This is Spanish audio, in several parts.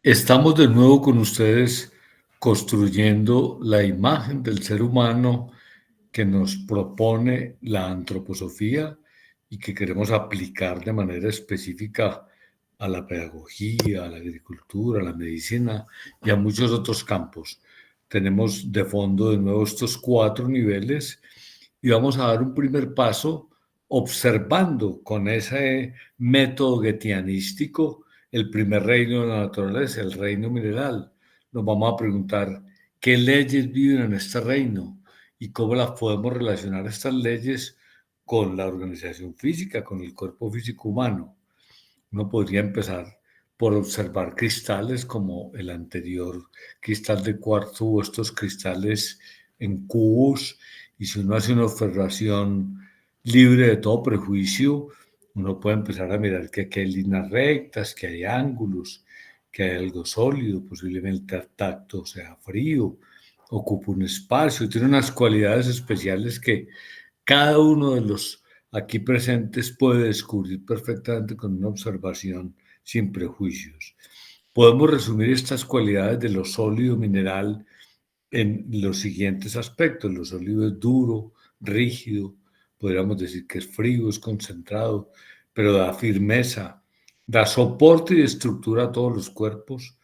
Estamos de nuevo con ustedes construyendo la imagen del ser humano que nos propone la antroposofía y que queremos aplicar de manera específica a la pedagogía, a la agricultura, a la medicina y a muchos otros campos. Tenemos de fondo de nuevo estos 4 niveles y vamos a dar un primer paso observando con ese método guetianístico el primer reino de la naturaleza, el reino mineral. Nos vamos a preguntar qué leyes viven en este reino y cómo las podemos relacionar estas leyes con la organización física, con el cuerpo físico humano. Uno podría empezar por observar cristales como el anterior cristal de cuarzo o estos cristales en cubos, y si uno hace una observación libre de todo prejuicio, uno puede empezar a mirar que aquí hay líneas rectas, que hay ángulos, que hay algo sólido, posiblemente el tacto sea frío, ocupa un espacio, tiene unas cualidades especiales que cada uno de los aquí presentes puede descubrir perfectamente con una observación sin prejuicios. Podemos resumir estas cualidades de lo sólido mineral en los siguientes aspectos. Lo sólido es duro, rígido, podríamos decir que es frío, es concentrado, pero da firmeza, da soporte y estructura a todos los cuerpos,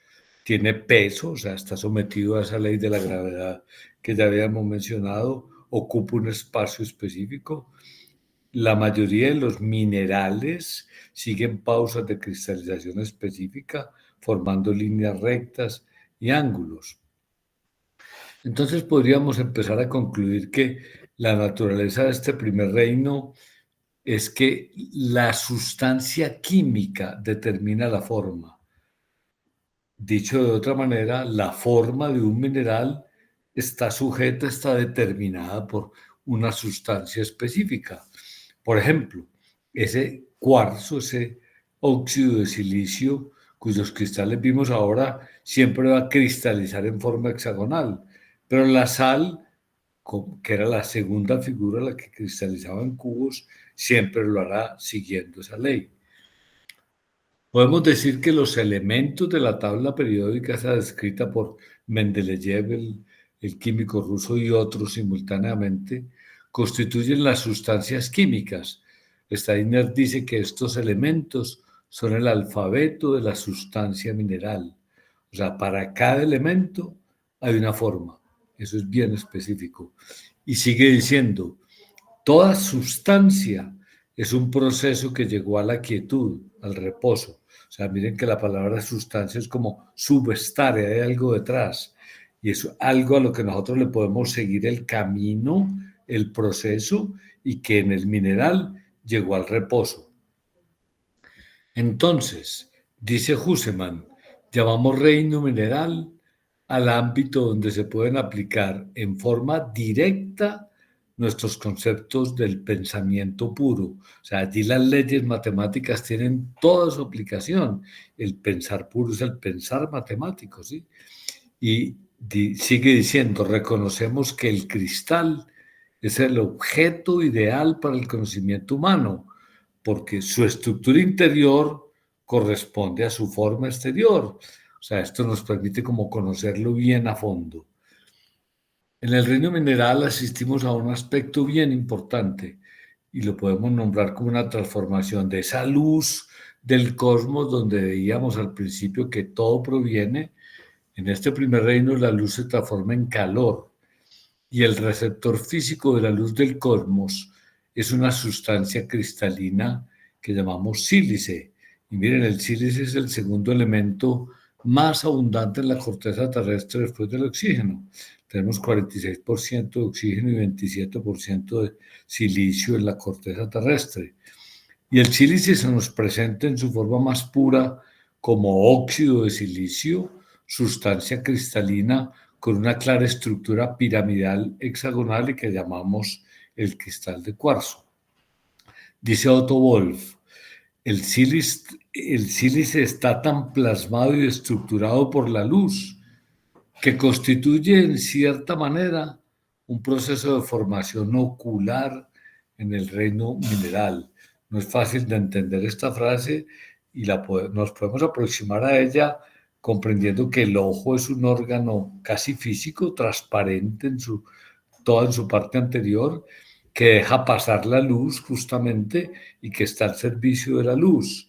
tiene peso, o sea, está sometido a esa ley de la gravedad que ya habíamos mencionado, ocupa un espacio específico. La mayoría de los minerales siguen pausas de cristalización específica, formando líneas rectas y ángulos. Entonces podríamos empezar a concluir que la naturaleza de este primer reino es que la sustancia química determina la forma. Dicho de otra manera, la forma de un mineral está sujeta, está determinada por una sustancia específica. Por ejemplo, ese cuarzo, ese óxido de silicio, cuyos cristales vimos ahora, siempre va a cristalizar en forma hexagonal, pero la sal, que era la segunda figura, la que cristalizaba en cubos, siempre lo hará siguiendo esa ley. Podemos decir que los elementos de la tabla periódica, esa descrita por Mendeleev, el químico ruso, y otros simultáneamente, constituyen las sustancias químicas. Steiner dice que estos elementos son el alfabeto de la sustancia mineral. O sea, para cada elemento hay una forma. Eso es bien específico. Y sigue diciendo, toda sustancia es un proceso que llegó a la quietud, al reposo. O sea, miren que la palabra sustancia es como subestar, hay algo detrás. Y es algo a lo que nosotros le podemos seguir el camino, el proceso, y que en el mineral llegó al reposo. Entonces, dice Husserl, llamamos reino mineral al ámbito donde se pueden aplicar en forma directa nuestros conceptos del pensamiento puro. O sea, allí las leyes matemáticas tienen toda su aplicación. El pensar puro es el pensar matemático, ¿sí? Y sigue diciendo, reconocemos que el cristal es el objeto ideal para el conocimiento humano, porque su estructura interior corresponde a su forma exterior. O sea, esto nos permite como conocerlo bien a fondo. En el reino mineral asistimos a un aspecto bien importante y lo podemos nombrar como una transformación de esa luz del cosmos donde veíamos al principio que todo proviene. En este primer reino la luz se transforma en calor y el receptor físico de la luz del cosmos es una sustancia cristalina que llamamos sílice. Y miren, el sílice es el segundo elemento más abundante en la corteza terrestre después del oxígeno. Tenemos 46% de oxígeno y 27% de silicio en la corteza terrestre. Y el sílice se nos presenta en su forma más pura como óxido de silicio, sustancia cristalina con una clara estructura piramidal hexagonal y que llamamos el cristal de cuarzo. Dice Otto Wolff, el sílice está tan plasmado y estructurado por la luz que constituye en cierta manera un proceso de formación ocular en el reino mineral. No es fácil de entender esta frase y nos podemos aproximar a ella comprendiendo que el ojo es un órgano casi físico, transparente toda en su parte anterior, que deja pasar la luz justamente y que está al servicio de la luz.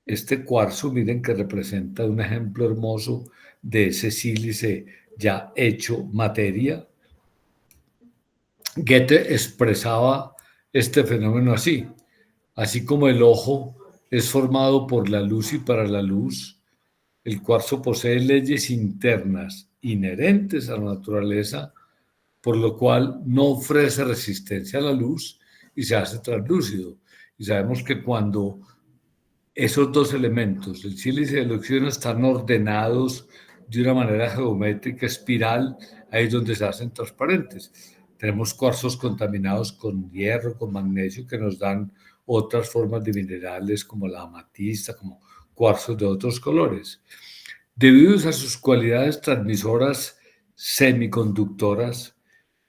Este cuarzo, miren que representa un ejemplo hermoso de ese sílice ya hecho materia. Goethe expresaba este fenómeno así: así como el ojo es formado por la luz y para la luz, el cuarzo posee leyes internas inherentes a la naturaleza, por lo cual no ofrece resistencia a la luz y se hace translúcido. Y sabemos que cuando esos dos elementos, el sílice y el oxígeno, están ordenados de una manera geométrica, espiral, ahí es donde se hacen transparentes. Tenemos cuarzos contaminados con hierro, con magnesio, que nos dan otras formas de minerales como la amatista, como cuarzos de otros colores. Debido a sus cualidades transmisoras semiconductoras,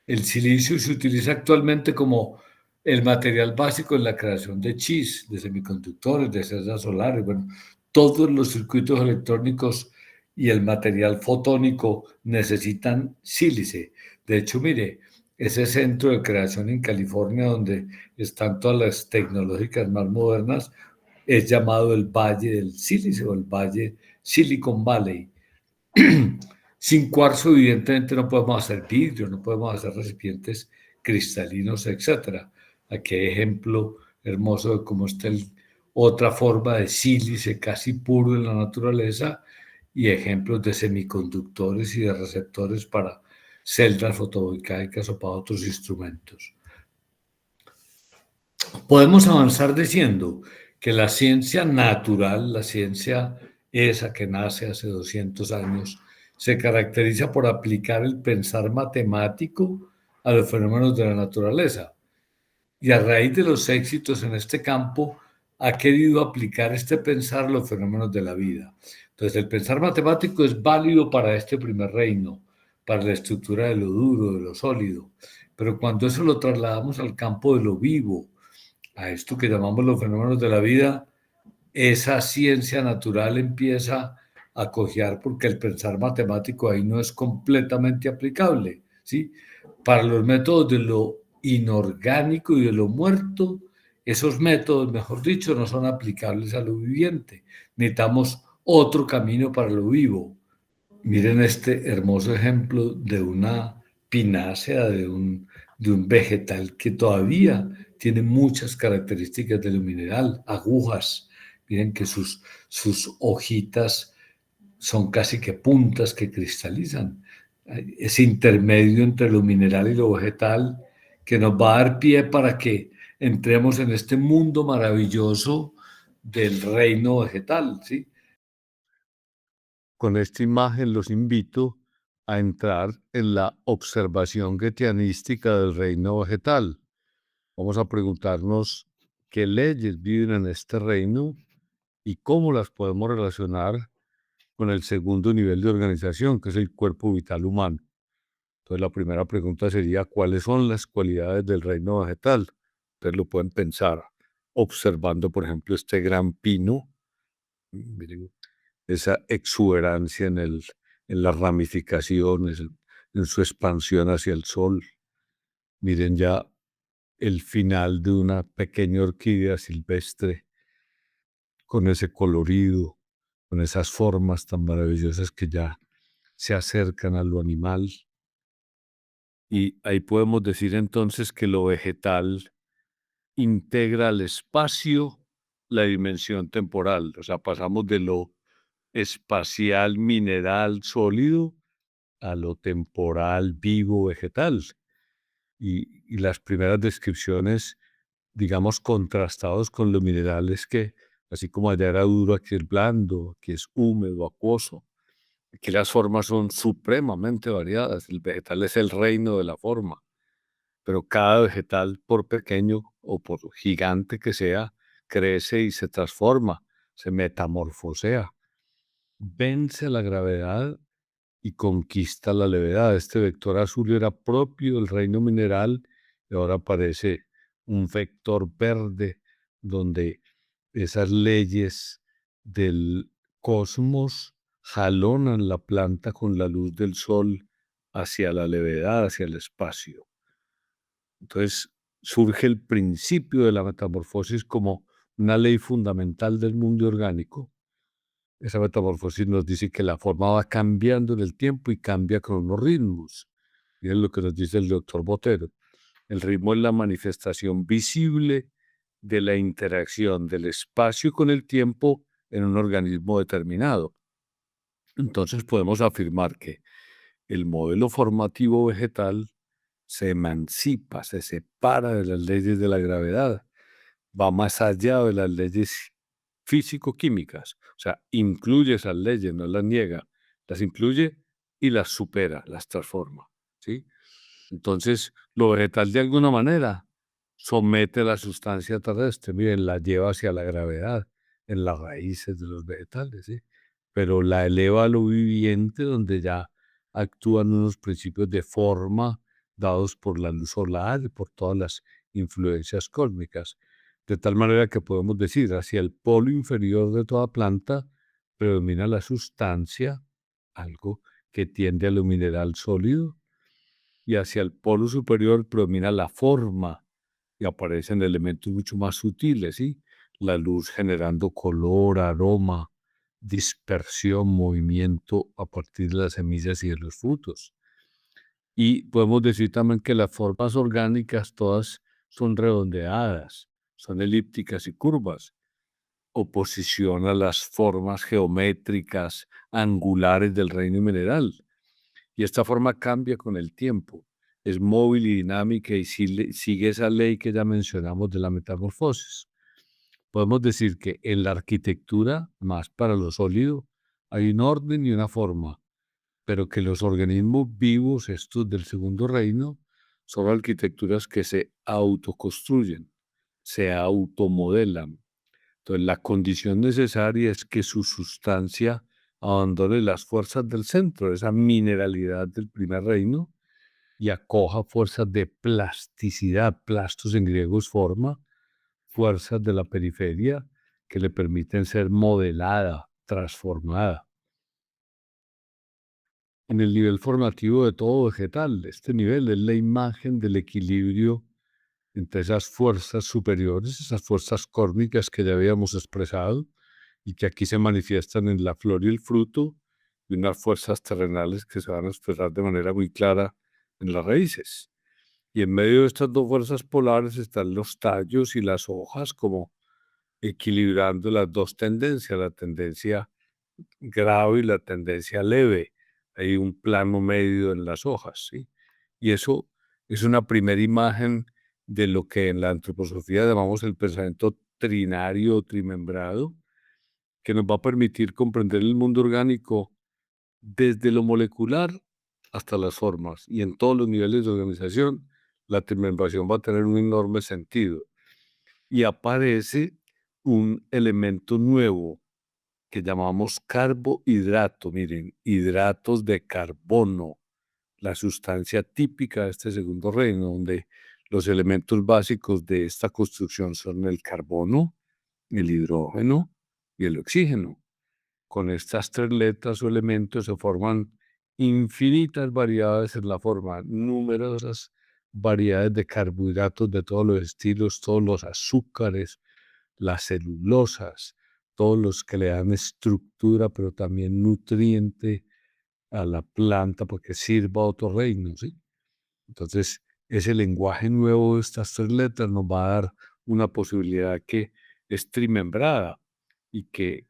el silicio se utiliza actualmente como el material básico en la creación de chips, de semiconductores, de celdas solares, bueno, todos los circuitos electrónicos y el material fotónico necesitan sílice. De hecho, mire, ese centro de creación en California donde están todas las tecnológicas más modernas es llamado el Valle del Sílice o el Valle Silicon Valley. Sin cuarzo, evidentemente, no podemos hacer vidrio, no podemos hacer recipientes cristalinos, etcétera. Aquí hay ejemplo hermoso de cómo está otra forma de sílice casi puro en la naturaleza y ejemplos de semiconductores y de receptores para celdas fotovoltaicas o para otros instrumentos. Podemos avanzar diciendo que la ciencia natural, la ciencia esa que nace hace 200 años, se caracteriza por aplicar el pensar matemático a los fenómenos de la naturaleza. Y a raíz de los éxitos en este campo, ha querido aplicar este pensar a los fenómenos de la vida. Entonces, el pensar matemático es válido para este primer reino, para la estructura de lo duro, de lo sólido. Pero cuando eso lo trasladamos al campo de lo vivo, a esto que llamamos los fenómenos de la vida, esa ciencia natural empieza a cojear porque el pensar matemático ahí no es completamente aplicable, ¿sí? Para los métodos de lo inorgánico y de lo muerto, esos métodos, mejor dicho, no son aplicables a lo viviente. Necesitamos otro camino para lo vivo. Miren este hermoso ejemplo de una pinácea, de un vegetal que todavía tiene muchas características de lo mineral, agujas. Miren que sus hojitas son casi que puntas que cristalizan. Ese intermedio entre lo mineral y lo vegetal que nos va a dar pie para que entremos en este mundo maravilloso del reino vegetal, ¿sí? Con esta imagen los invito a entrar en la observación goetheanística del reino vegetal. Vamos a preguntarnos qué leyes viven en este reino y cómo las podemos relacionar con el segundo nivel de organización, que es el cuerpo vital humano. Entonces, la primera pregunta sería, ¿cuáles son las cualidades del reino vegetal? Ustedes lo pueden pensar observando, por ejemplo, este gran pino. Miren esa exuberancia en las ramificaciones, en su expansión hacia el sol. Miren ya el final de una pequeña orquídea silvestre con ese colorido, con esas formas tan maravillosas que ya se acercan a lo animal. Y ahí podemos decir entonces que lo vegetal integra al espacio la dimensión temporal. O sea, pasamos de lo espacial, mineral, sólido, a lo temporal, vivo, vegetal. Y las primeras descripciones, digamos, contrastados con los minerales que, así como allá era duro, aquí es blando, aquí es húmedo, acuoso. Aquí las formas son supremamente variadas. El vegetal es el reino de la forma, pero cada vegetal, por pequeño o por gigante que sea, crece y se transforma, se metamorfosea, vence la gravedad y conquista la levedad. Este vector azul era propio del reino mineral y ahora aparece un vector verde donde esas leyes del cosmos jalonan la planta con la luz del sol hacia la levedad, hacia el espacio. Entonces surge el principio de la metamorfosis como una ley fundamental del mundo orgánico. Esa metamorfosis nos dice que la forma va cambiando en el tiempo y cambia con unos ritmos. Miren lo que nos dice el doctor Botero. El ritmo es la manifestación visible de la interacción del espacio con el tiempo en un organismo determinado. Entonces podemos afirmar que el modelo formativo vegetal se emancipa, se separa de las leyes de la gravedad, va más allá de las leyes físico-químicas, o sea, incluye esas leyes, no las niega, las incluye y las supera, las transforma, ¿sí? Entonces, lo vegetal de alguna manera somete la sustancia terrestre, miren, la lleva hacia la gravedad en las raíces de los vegetales, ¿sí? Pero la eleva a lo viviente donde ya actúan unos principios de forma dados por la luz solar y por todas las influencias cósmicas. De tal manera que podemos decir, hacia el polo inferior de toda planta predomina la sustancia, algo que tiende a lo mineral sólido, y hacia el polo superior predomina la forma y aparecen elementos mucho más sutiles, ¿sí? La luz generando color, aroma, dispersión, movimiento a partir de las semillas y de los frutos. Y podemos decir también que las formas orgánicas todas son redondeadas, son elípticas y curvas, oposición a las formas geométricas, angulares del reino mineral. Y esta forma cambia con el tiempo, es móvil y dinámica y sigue esa ley que ya mencionamos de la metamorfosis. Podemos decir que en la arquitectura, más para lo sólido, hay un orden y una forma, pero que los organismos vivos, estos del segundo reino, son arquitecturas que se autoconstruyen, se automodelan. Entonces, la condición necesaria es que su sustancia abandone las fuerzas del centro, esa mineralidad del primer reino, y acoja fuerzas de plasticidad, plastos en griego es forma, fuerzas de la periferia que le permiten ser modelada, transformada. En el nivel formativo de todo vegetal, este nivel es la imagen del equilibrio entre esas fuerzas superiores, esas fuerzas cósmicas que ya habíamos expresado y que aquí se manifiestan en la flor y el fruto, y unas fuerzas terrenales que se van a expresar de manera muy clara en las raíces. Y en medio de estas dos fuerzas polares están los tallos y las hojas como equilibrando las dos tendencias, la tendencia grave y la tendencia leve. Hay un plano medio en las hojas, ¿sí? Y eso es una primera imagen de lo que en la antroposofía llamamos el pensamiento trinario o trimembrado, que nos va a permitir comprender el mundo orgánico desde lo molecular hasta las formas. Y en todos los niveles de organización, la trimembración va a tener un enorme sentido. Y aparece un elemento nuevo que llamamos carbohidrato. Miren, hidratos de carbono, la sustancia típica de este segundo reino, donde los elementos básicos de esta construcción son el carbono, el hidrógeno y el oxígeno. Con estas tres letras o elementos se forman infinitas variedades en la forma, numerosas variedades de carbohidratos de todos los estilos, todos los azúcares, las celulosas, todos los que le dan estructura, pero también nutriente a la planta porque sirva a otro reino, ¿sí? Entonces, ese lenguaje nuevo de estas tres letras nos va a dar una posibilidad que es trimembrada y que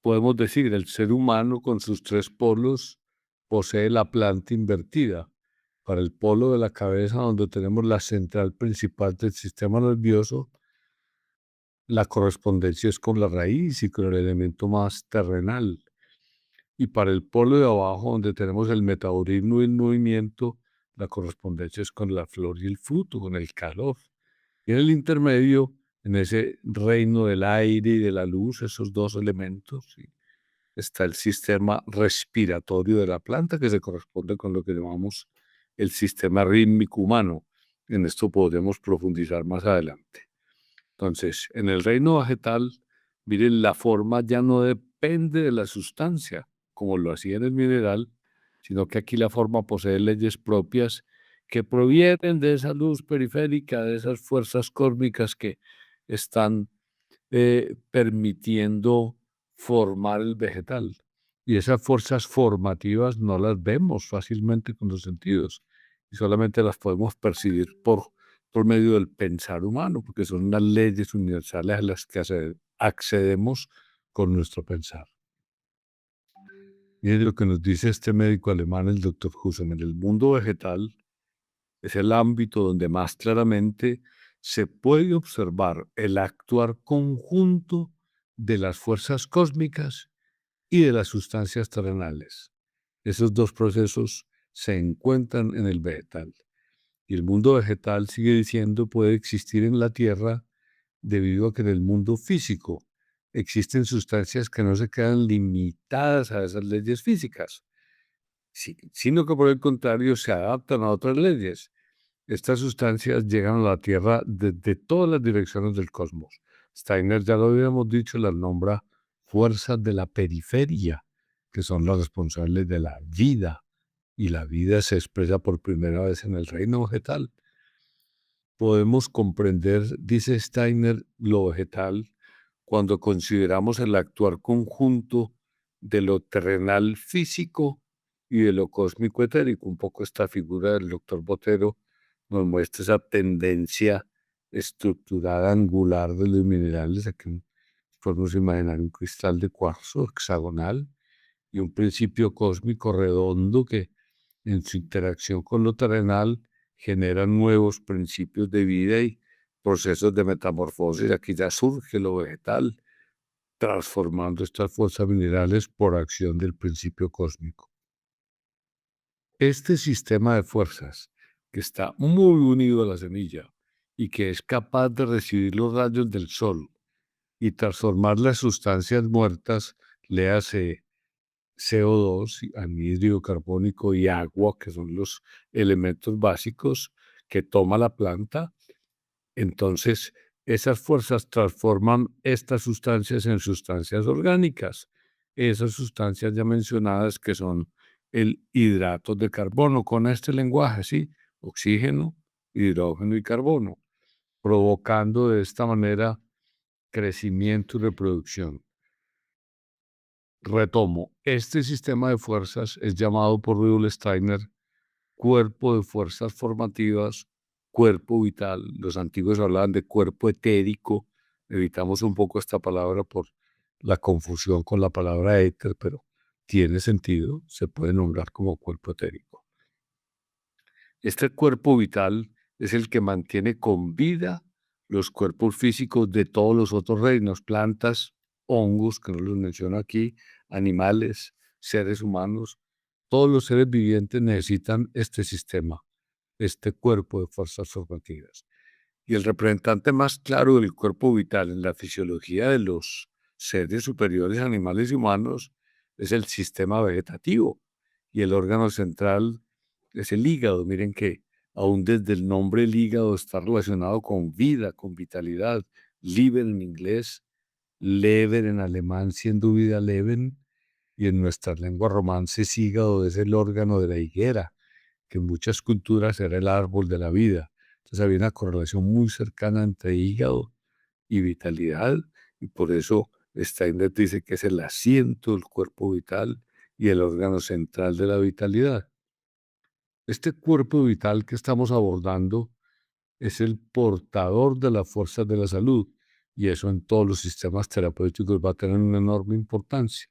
podemos decir, el ser humano con sus tres polos posee la planta invertida. Para el polo de la cabeza, donde tenemos la central principal del sistema nervioso, la correspondencia es con la raíz y con el elemento más terrenal. Y para el polo de abajo, donde tenemos el metabolismo y el movimiento, la correspondencia es con la flor y el fruto, con el calor. Y en el intermedio, en ese reino del aire y de la luz, esos dos elementos, ¿sí? Está el sistema respiratorio de la planta, que se corresponde con lo que llamamos el sistema rítmico humano. En esto podremos profundizar más adelante. Entonces, en el reino vegetal, miren, la forma ya no depende depende de la sustancia, como lo hacía en el mineral, sino que aquí la forma posee leyes propias que provienen de esa luz periférica, de esas fuerzas cósmicas que están permitiendo formar el vegetal. Y esas fuerzas formativas no las vemos fácilmente con los sentidos y solamente las podemos percibir por medio del pensar humano, porque son las leyes universales a las que accedemos con nuestro pensar. Miren lo que nos dice este médico alemán, el doctor Husserl: en el mundo vegetal es el ámbito donde más claramente se puede observar el actuar conjunto de las fuerzas cósmicas y de las sustancias terrenales. Esos dos procesos se encuentran en el vegetal. Y el mundo vegetal, sigue diciendo, puede existir en la Tierra debido a que en el mundo físico existen sustancias que no se quedan limitadas a esas leyes físicas, sino que por el contrario se adaptan a otras leyes. Estas sustancias llegan a la Tierra desde todas las direcciones del cosmos. Steiner, ya lo habíamos dicho, las nombra fuerzas de la periferia, que son las responsables de la vida, y la vida se expresa por primera vez en el reino vegetal. Podemos comprender, dice Steiner, lo vegetal cuando consideramos el actuar conjunto de lo terrenal físico y de lo cósmico etérico. Un poco esta figura del doctor Botero nos muestra esa tendencia estructurada angular de los minerales. Aquí podemos imaginar un cristal de cuarzo hexagonal y un principio cósmico redondo que en su interacción con lo terrenal genera nuevos principios de vida y procesos de metamorfosis. Aquí ya surge lo vegetal, transformando estas fuerzas minerales por acción del principio cósmico. Este sistema de fuerzas, que está muy unido a la semilla y que es capaz de recibir los rayos del sol y transformar las sustancias muertas, léase CO2, anhídrido carbónico y agua, que son los elementos básicos que toma la planta. Entonces, esas fuerzas transforman estas sustancias en sustancias orgánicas. Esas sustancias ya mencionadas, que son el hidrato de carbono, con este lenguaje, ¿sí? Oxígeno, hidrógeno y carbono, provocando de esta manera crecimiento y reproducción. Retomo, este sistema de fuerzas es llamado por Rudolf Steiner cuerpo de fuerzas formativas, cuerpo vital. Los antiguos hablaban de cuerpo etérico. Evitamos un poco esta palabra por la confusión con la palabra éter, pero tiene sentido, se puede nombrar como cuerpo etérico. Este cuerpo vital es el que mantiene con vida los cuerpos físicos de todos los otros reinos, plantas, hongos, que no los menciono aquí, animales, seres humanos. Todos los seres vivientes necesitan este sistema, este cuerpo de fuerzas formativas. Y el representante más claro del cuerpo vital en la fisiología de los seres superiores, animales y humanos, es el sistema vegetativo. Y el órgano central es el hígado. Miren que aún desde el nombre el hígado está relacionado con vida, con vitalidad. Leben en inglés, Leber en alemán, siendo vida Leben, y en nuestras lenguas romances hígado es el órgano de la higuera, que en muchas culturas era el árbol de la vida. Entonces había una correlación muy cercana entre hígado y vitalidad, y por eso Steiner dice que es el asiento del cuerpo vital y el órgano central de la vitalidad. Este cuerpo vital que estamos abordando es el portador de las fuerzas de la salud, y eso en todos los sistemas terapéuticos va a tener una enorme importancia.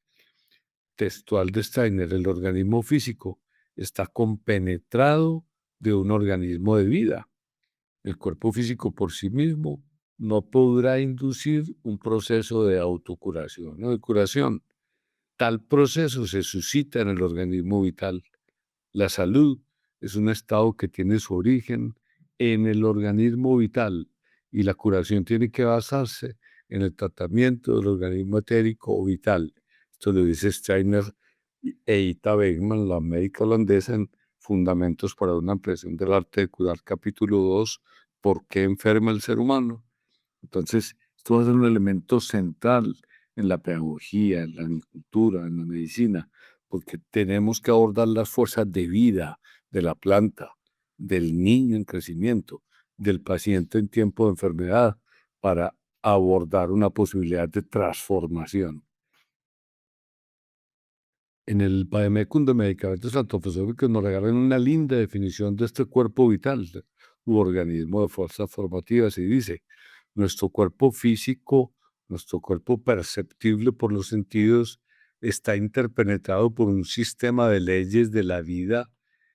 Textual de Steiner: el organismo físico está compenetrado de un organismo de vida. El cuerpo físico por sí mismo no podrá inducir un proceso de autocuración o de curación. Tal proceso se suscita en el organismo vital. La salud es un estado que tiene su origen en el organismo vital, y la curación tiene que basarse en el tratamiento del organismo etérico o vital. Esto lo dice Steiner e Ita Beckman, la médica holandesa, en Fundamentos para una ampliación del arte de curar, capítulo 2, ¿por qué enferma el ser humano? Entonces, esto va a ser un elemento central en la pedagogía, en la agricultura, en la medicina, porque tenemos que abordar las fuerzas de vida de la planta, del niño en crecimiento, del paciente en tiempo de enfermedad, para abordar una posibilidad de transformación. En el Vademecum de Medicamentos Antroposóficos nos regalan una linda definición de este cuerpo vital, u organismo de fuerzas formativas, y dice: nuestro cuerpo físico, nuestro cuerpo perceptible por los sentidos, está interpenetrado por un sistema de leyes de la vida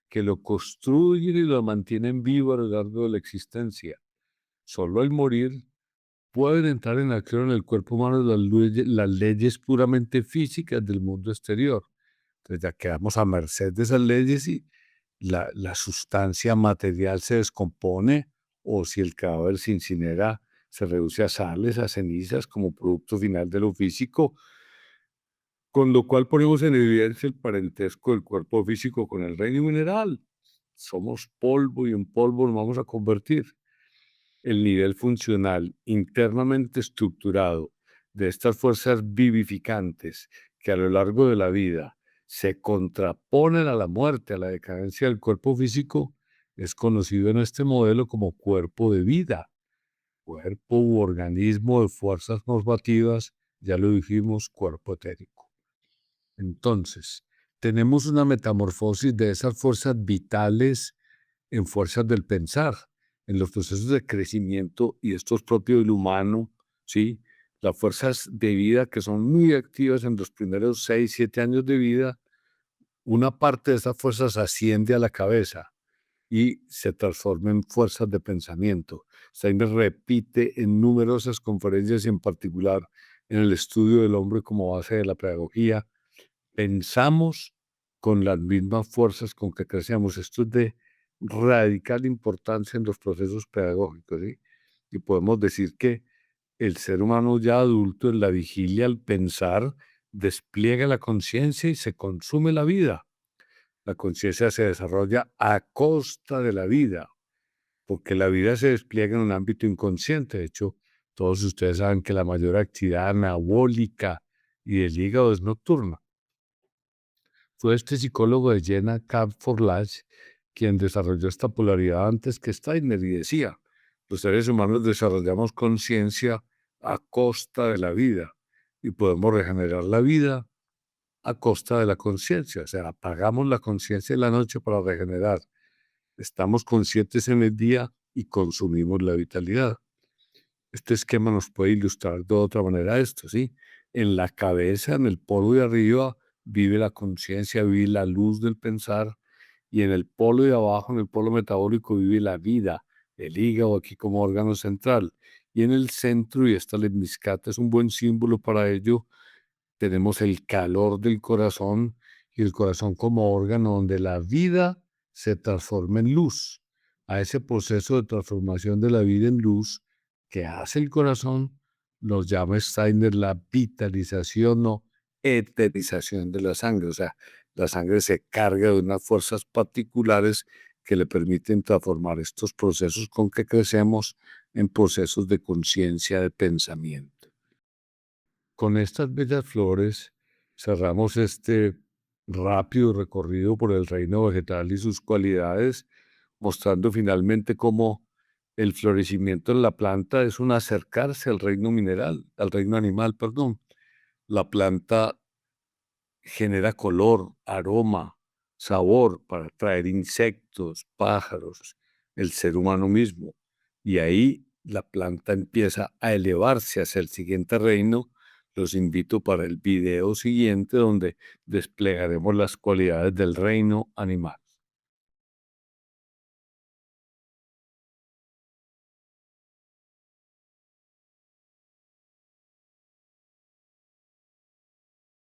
que lo construyen y lo mantienen vivo a lo largo de la existencia. Solo al morir pueden entrar en acción en el cuerpo humano las leyes puramente físicas del mundo exterior. Entonces ya quedamos a merced de esas leyes y la sustancia material se descompone, o si el cadáver se incinera, se reduce a sales, a cenizas como producto final de lo físico, con lo cual ponemos en evidencia el parentesco del cuerpo físico con el reino mineral. Somos polvo y en polvo nos vamos a convertir. El nivel funcional internamente estructurado de estas fuerzas vivificantes que a lo largo de la vida se contraponen a la muerte, a la decadencia del cuerpo físico, es conocido en este modelo como cuerpo de vida, cuerpo u organismo de fuerzas normativas, ya lo dijimos, cuerpo etérico. Entonces, tenemos una metamorfosis de esas fuerzas vitales en fuerzas del pensar, en los procesos de crecimiento, y esto es propio del humano, ¿sí? Las fuerzas de vida que son muy activas en los primeros 6, 7 años de vida, una parte de esas fuerzas asciende a la cabeza y se transforma en fuerzas de pensamiento. Steiner repite en numerosas conferencias y en particular en el estudio del hombre como base de la pedagogía: pensamos con las mismas fuerzas con que crecemos. Esto es de radical importancia en los procesos pedagógicos, ¿sí? Y podemos decir que el ser humano ya adulto, en la vigilia, al pensar, despliega la conciencia y se consume la vida. La conciencia se desarrolla a costa de la vida, porque la vida se despliega en un ámbito inconsciente. De hecho, todos ustedes saben que la mayor actividad anabólica y del hígado es nocturna. Fue este psicólogo de Jena, Karl Forlage, quien desarrolló esta polaridad antes que Steiner, y decía: los seres humanos desarrollamos conciencia a costa de la vida y podemos regenerar la vida a costa de la conciencia. O sea, apagamos la conciencia en la noche para regenerar. Estamos conscientes en el día y consumimos la vitalidad. Este esquema nos puede ilustrar de otra manera esto, ¿sí? En la cabeza, en el polo de arriba, vive la conciencia, vive la luz del pensar, y en el polo de abajo, en el polo metabólico, vive la vida, el hígado aquí como órgano central. Y en el centro, y esta lemniscata es un buen símbolo para ello, tenemos el calor del corazón, y el corazón como órgano donde la vida se transforma en luz. A ese proceso de transformación de la vida en luz que hace el corazón, nos llama Steiner la vitalización o eterización de la sangre. O sea, la sangre se carga de unas fuerzas particulares que le permiten transformar estos procesos con que crecemos en procesos de conciencia, de pensamiento. Con estas bellas flores cerramos este rápido recorrido por el reino vegetal y sus cualidades, mostrando finalmente cómo el florecimiento en la planta es un acercarse al reino mineral, al reino animal, perdón. La planta genera color, aroma, sabor para atraer insectos, pájaros, el ser humano mismo. Y ahí la planta empieza a elevarse hacia el siguiente reino. Los invito para el video siguiente, donde desplegaremos las cualidades del reino animal.